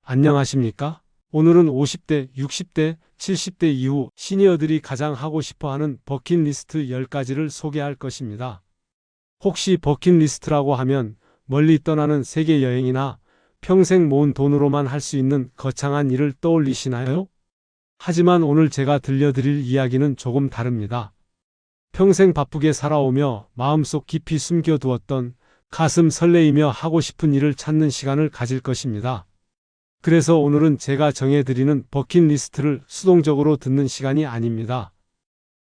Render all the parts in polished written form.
안녕하십니까? 오늘은 50대, 60대, 70대 이후 시니어들이 가장 하고 싶어 하는 버킷리스트 10가지를 소개할 것입니다. 혹시 버킷리스트라고 하면 멀리 떠나는 세계 여행이나 평생 모은 돈으로만 할 수 있는 거창한 일을 떠올리시나요? 하지만 오늘 제가 들려드릴 이야기는 조금 다릅니다. 평생 바쁘게 살아오며 마음속 깊이 숨겨두었던 가슴 설레이며 하고 싶은 일을 찾는 시간을 가질 것입니다. 그래서 오늘은 제가 정해드리는 버킷리스트를 수동적으로 듣는 시간이 아닙니다.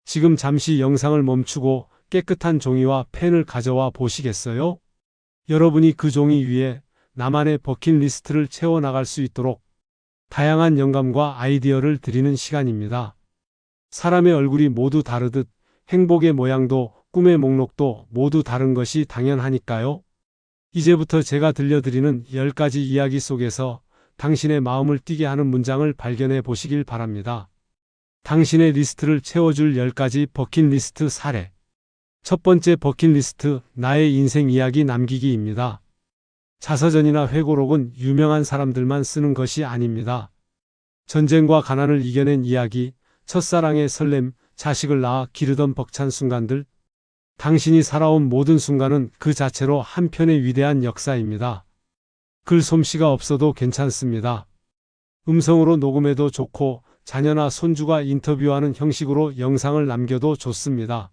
지금 잠시 영상을 멈추고 깨끗한 종이와 펜을 가져와 보시겠어요? 여러분이 그 종이 위에 나만의 버킷리스트를 채워나갈 수 있도록 다양한 영감과 아이디어를 드리는 시간입니다. 사람의 얼굴이 모두 다르듯 행복의 모양도 꿈의 목록도 모두 다른 것이 당연하니까요. 이제부터 제가 들려드리는 10가지 이야기 속에서 당신의 마음을 뛰게 하는 문장을 발견해 보시길 바랍니다. 당신의 리스트를 채워줄 10가지 버킷리스트 사례. 첫 번째 버킷리스트, 나의 인생 이야기 남기기입니다. 자서전이나 회고록은 유명한 사람들만 쓰는 것이 아닙니다. 전쟁과 가난을 이겨낸 이야기, 첫사랑의 설렘, 자식을 낳아 기르던 벅찬 순간들, 당신이 살아온 모든 순간은 그 자체로 한 편의 위대한 역사입니다. 글 솜씨가 없어도 괜찮습니다. 음성으로 녹음해도 좋고 자녀나 손주가 인터뷰하는 형식으로 영상을 남겨도 좋습니다.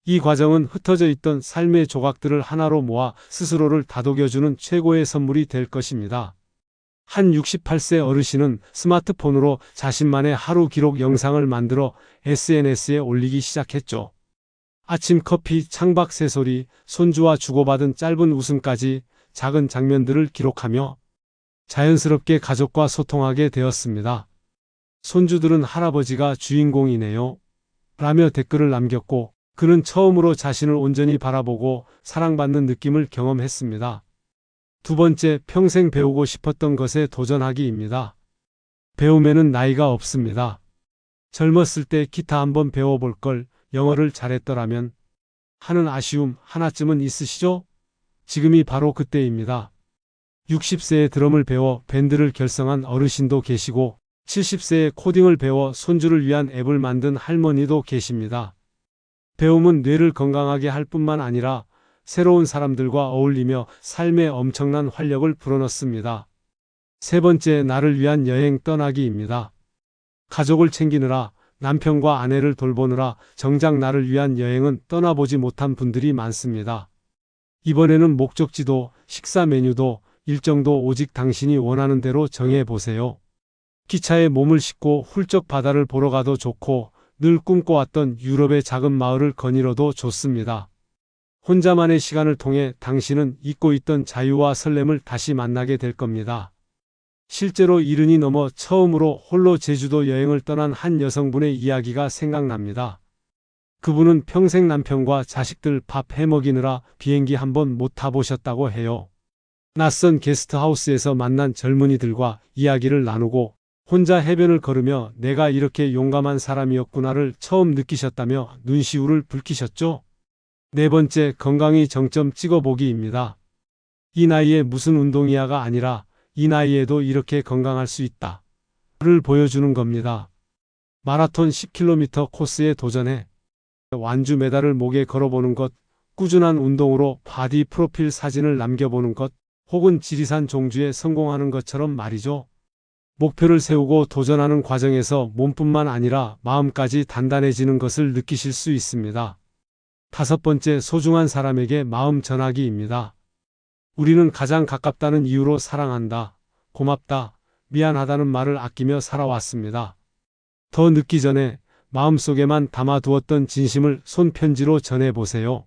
이 과정은 흩어져 있던 삶의 조각들을 하나로 모아 스스로를 다독여주는 최고의 선물이 될 것입니다. 한 68세 어르신은 스마트폰으로 자신만의 하루 기록 영상을 만들어 SNS에 올리기 시작했죠. 아침 커피, 창밖 새소리, 손주와 주고받은 짧은 웃음까지 작은 장면들을 기록하며 자연스럽게 가족과 소통하게 되었습니다. 손주들은 할아버지가 주인공이네요. 라며 댓글을 남겼고 그는 처음으로 자신을 온전히 바라보고 사랑받는 느낌을 경험했습니다. 두 번째, 평생 배우고 싶었던 것에 도전하기입니다. 배움에는 나이가 없습니다. 젊었을 때 기타 한번 배워볼 걸, 영어를 잘했더라면 하는 아쉬움 하나쯤은 있으시죠? 지금이 바로 그때입니다. 60세에 드럼을 배워 밴드를 결성한 어르신도 계시고 70세에 코딩을 배워 손주를 위한 앱을 만든 할머니도 계십니다. 배움은 뇌를 건강하게 할 뿐만 아니라 새로운 사람들과 어울리며 삶에 엄청난 활력을 불어넣습니다. 세 번째, 나를 위한 여행 떠나기입니다. 가족을 챙기느라 남편과 아내를 돌보느라 정작 나를 위한 여행은 떠나보지 못한 분들이 많습니다. 이번에는 목적지도 식사 메뉴도 일정도 오직 당신이 원하는 대로 정해보세요. 기차에 몸을 싣고 훌쩍 바다를 보러 가도 좋고 늘 꿈꿔왔던 유럽의 작은 마을을 거닐어도 좋습니다. 혼자만의 시간을 통해 당신은 잊고 있던 자유와 설렘을 다시 만나게 될 겁니다. 실제로 70이 넘어 처음으로 홀로 제주도 여행을 떠난 한 여성분의 이야기가 생각납니다. 그분은 평생 남편과 자식들 밥 해먹이느라 비행기 한번 못 타보셨다고 해요. 낯선 게스트하우스에서 만난 젊은이들과 이야기를 나누고 혼자 해변을 걸으며 내가 이렇게 용감한 사람이었구나를 처음 느끼셨다며 눈시울을 붉히셨죠. 네 번째, 건강히 정점 찍어보기입니다. 이 나이에 무슨 운동이야가 아니라 이 나이에도 이렇게 건강할 수 있다. 를 보여주는 겁니다. 마라톤 10km 코스에 도전해 완주 메달을 목에 걸어보는 것, 꾸준한 운동으로 바디 프로필 사진을 남겨보는 것, 혹은 지리산 종주에 성공하는 것처럼 말이죠. 목표를 세우고 도전하는 과정에서 몸뿐만 아니라 마음까지 단단해지는 것을 느끼실 수 있습니다. 다섯 번째, 소중한 사람에게 마음 전하기입니다. 우리는 가장 가깝다는 이유로 사랑한다, 고맙다, 미안하다는 말을 아끼며 살아왔습니다. 더 늦기 전에 마음속에만 담아두었던 진심을 손편지로 전해보세요.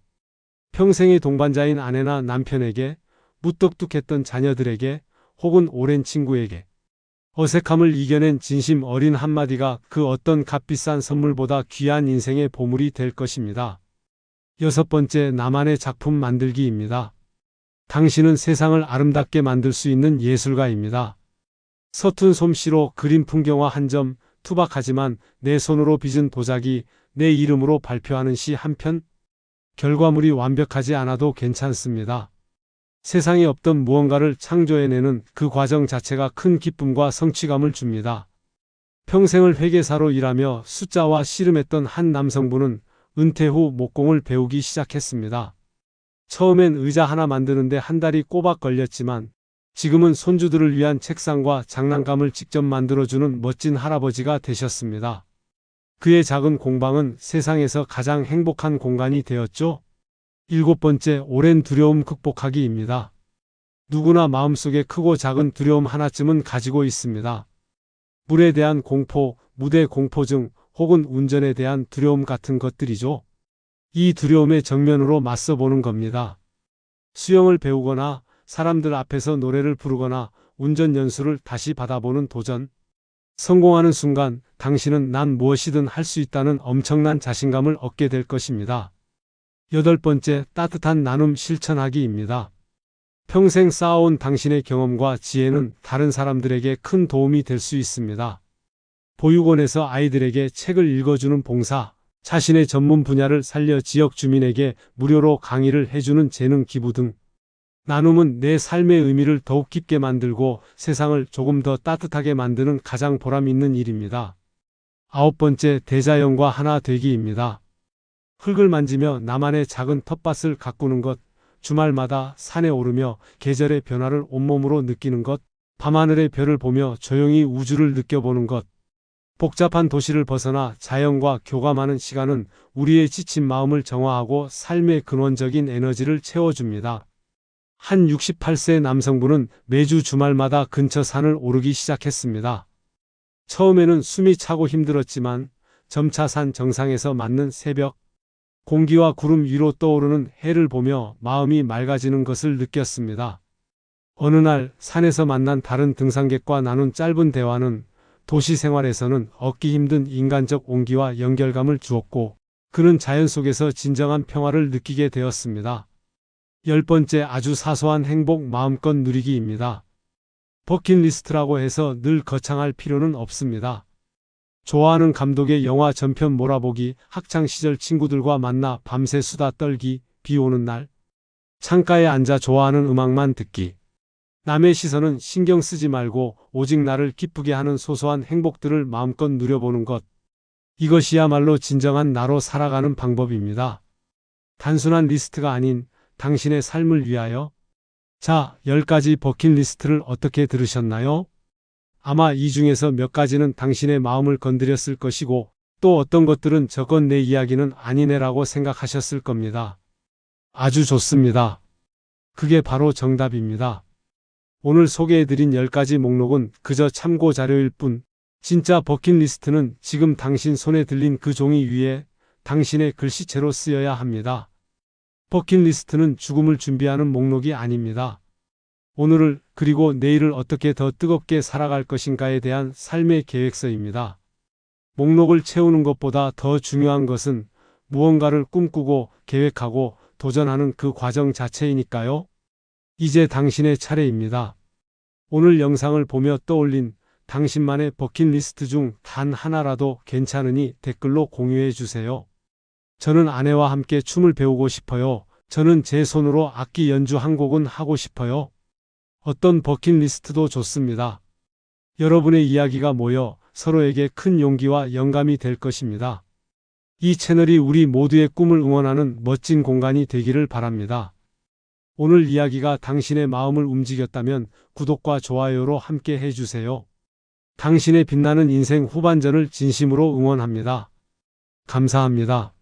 평생의 동반자인 아내나 남편에게, 무뚝뚝했던 자녀들에게, 혹은 오랜 친구에게. 어색함을 이겨낸 진심 어린 한마디가 그 어떤 값비싼 선물보다 귀한 인생의 보물이 될 것입니다. 여섯 번째, 나만의 작품 만들기입니다. 당신은 세상을 아름답게 만들 수 있는 예술가입니다. 서툰 솜씨로 그린 풍경화 한 점, 투박하지만 내 손으로 빚은 도자기, 내 이름으로 발표하는 시 한 편, 결과물이 완벽하지 않아도 괜찮습니다. 세상에 없던 무언가를 창조해내는 그 과정 자체가 큰 기쁨과 성취감을 줍니다. 평생을 회계사로 일하며 숫자와 씨름했던 한 남성분은 은퇴 후 목공을 배우기 시작했습니다. 처음엔 의자 하나 만드는데 한 달이 꼬박 걸렸지만 지금은 손주들을 위한 책상과 장난감을 직접 만들어주는 멋진 할아버지가 되셨습니다. 그의 작은 공방은 세상에서 가장 행복한 공간이 되었죠. 7번째, 오랜 두려움 극복하기입니다. 누구나 마음속에 크고 작은 두려움 하나쯤은 가지고 있습니다. 물에 대한 공포, 무대 공포증, 혹은 운전에 대한 두려움 같은 것들이죠. 이 두려움의 정면으로 맞서보는 겁니다. 수영을 배우거나 사람들 앞에서 노래를 부르거나 운전 연수를 다시 받아보는 도전. 성공하는 순간 당신은 난 무엇이든 할 수 있다는 엄청난 자신감을 얻게 될 것입니다. 8번째, 따뜻한 나눔 실천하기입니다. 평생 쌓아온 당신의 경험과 지혜는 다른 사람들에게 큰 도움이 될 수 있습니다. 보육원에서 아이들에게 책을 읽어주는 봉사, 자신의 전문 분야를 살려 지역 주민에게 무료로 강의를 해주는 재능 기부 등 나눔은 내 삶의 의미를 더욱 깊게 만들고 세상을 조금 더 따뜻하게 만드는 가장 보람 있는 일입니다. 9번째, 대자연과 하나 되기입니다. 흙을 만지며 나만의 작은 텃밭을 가꾸는 것, 주말마다 산에 오르며 계절의 변화를 온몸으로 느끼는 것, 밤하늘의 별을 보며 조용히 우주를 느껴보는 것. 복잡한 도시를 벗어나 자연과 교감하는 시간은 우리의 지친 마음을 정화하고 삶의 근원적인 에너지를 채워줍니다. 한 68세 남성분은 매주 주말마다 근처 산을 오르기 시작했습니다. 처음에는 숨이 차고 힘들었지만 점차 산 정상에서 맞는 새벽, 공기와 구름 위로 떠오르는 해를 보며 마음이 맑아지는 것을 느꼈습니다. 어느 날 산에서 만난 다른 등산객과 나눈 짧은 대화는 도시 생활에서는 얻기 힘든 인간적 온기와 연결감을 주었고 그는 자연 속에서 진정한 평화를 느끼게 되었습니다. 10번째, 아주 사소한 행복 마음껏 누리기입니다. 버킷리스트라고 해서 늘 거창할 필요는 없습니다. 좋아하는 감독의 영화 전편 몰아보기, 학창시절 친구들과 만나 밤새 수다 떨기, 비 오는 날, 창가에 앉아 좋아하는 음악만 듣기. 남의 시선은 신경 쓰지 말고 오직 나를 기쁘게 하는 소소한 행복들을 마음껏 누려보는 것. 이것이야말로 진정한 나로 살아가는 방법입니다. 단순한 리스트가 아닌 당신의 삶을 위하여. 자, 10가지 버킷리스트를 어떻게 들으셨나요? 아마 이 중에서 몇 가지는 당신의 마음을 건드렸을 것이고 또 어떤 것들은 저건 내 이야기는 아니네라고 생각하셨을 겁니다. 아주 좋습니다. 그게 바로 정답입니다. 오늘 소개해드린 10가지 목록은 그저 참고 자료일 뿐, 진짜 버킷리스트는 지금 당신 손에 들린 그 종이 위에 당신의 글씨체로 쓰여야 합니다. 버킷리스트는 죽음을 준비하는 목록이 아닙니다. 오늘을 그리고 내일을 어떻게 더 뜨겁게 살아갈 것인가에 대한 삶의 계획서입니다. 목록을 채우는 것보다 더 중요한 것은 무언가를 꿈꾸고 계획하고 도전하는 그 과정 자체이니까요. 이제 당신의 차례입니다. 오늘 영상을 보며 떠올린 당신만의 버킷리스트 중 단 하나라도 괜찮으니 댓글로 공유해 주세요. 저는 아내와 함께 춤을 배우고 싶어요. 저는 제 손으로 악기 연주 한 곡은 하고 싶어요. 어떤 버킷리스트도 좋습니다. 여러분의 이야기가 모여 서로에게 큰 용기와 영감이 될 것입니다. 이 채널이 우리 모두의 꿈을 응원하는 멋진 공간이 되기를 바랍니다. 오늘 이야기가 당신의 마음을 움직였다면 구독과 좋아요로 함께 해주세요. 당신의 빛나는 인생 후반전을 진심으로 응원합니다. 감사합니다.